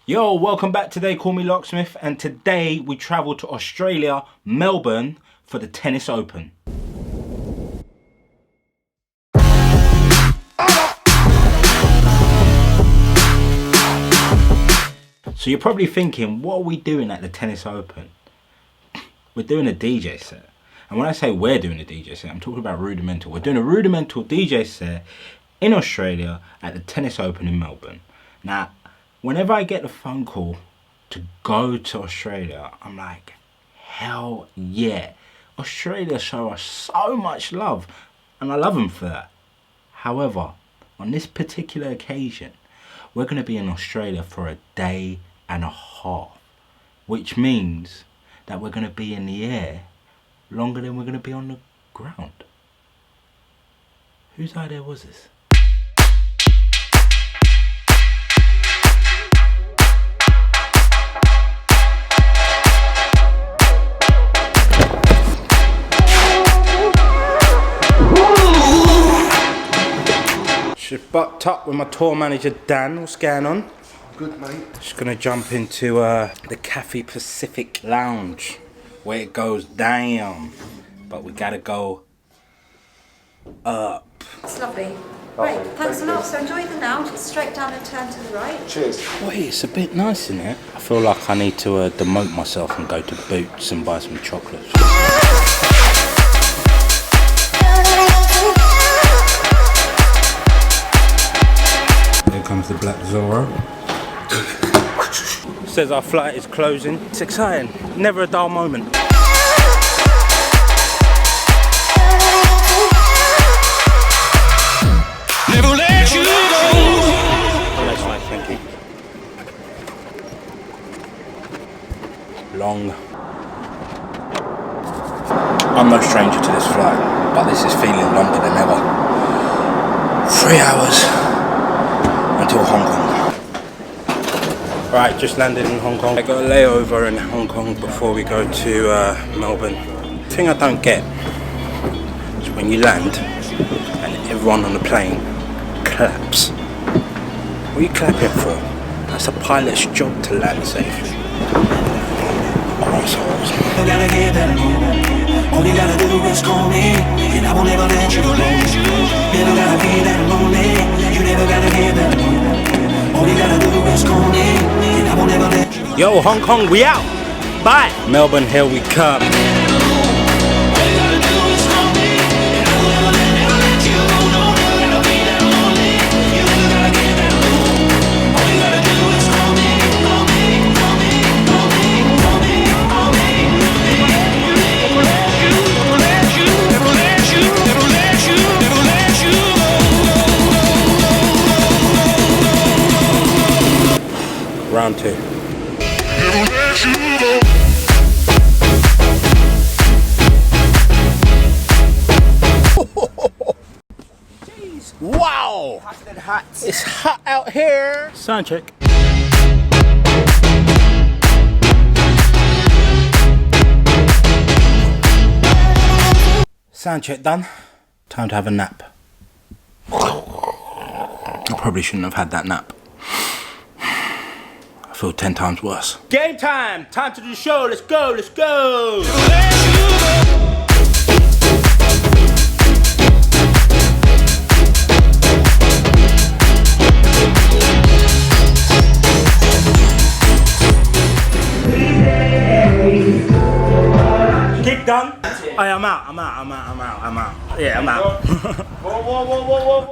Yo, welcome back. Today call me Locksmith, and today we travel to Australia, Melbourne, for the Tennis Open. So you're probably thinking, what are we doing at the Tennis Open? We're doing a DJ set. And when I say we're doing a DJ set, I'm talking about Rudimental. We're doing a Rudimental DJ set in Australia at the Tennis Open in Melbourne. Now, whenever I get the phone call to go to Australia, I'm like, hell yeah. Australia show us so much love, and I love them for that. However, on this particular occasion, we're going to be in Australia for a day and a half, which means that we're going to be in the air longer than we're going to be on the ground. Whose idea was this? Just bucked up with my tour manager Dan. What's going on? Good, mate. Just gonna jump into the Cafe Pacific Lounge where it goes down, but we gotta go up. It's lovely. Great, thanks a lot. So enjoy the lounge, straight down and turn to the right. Cheers. Wait, it's a bit nice in here. I feel like I need to demote myself and go to Boots and buy some chocolates. Here comes the Black Zorro. Says our flight is closing. It's exciting. Never a dull moment. Never let you go. That's nice, thank you. Long. I'm no stranger to this flight, but this is feeling longer than ever. 3 hours until Hong Kong. Right, just landed in Hong Kong. I got a layover in Hong Kong before we go to Melbourne. The thing I don't get is when you land and everyone on the plane claps. What are you clapping for? That's a pilot's job to land safely. Arseholes. All you gotta do is call me, and I won't ever let you go. Never gotta be that lonely. You never gotta get that lonely. All you gotta do is call me, and I won't ever let you go. Yo, Hong Kong, we out. Bye. Melbourne, here we come. Round two. Jeez. Wow! Hot. It's hot out here. Sound check. Sound check done. Time to have a nap. I probably shouldn't have had that nap. I feel 10 times worse. Game time! Time to do the show. Let's go, let's go! Kick done? I'm out. Yeah, I'm out. Whoa.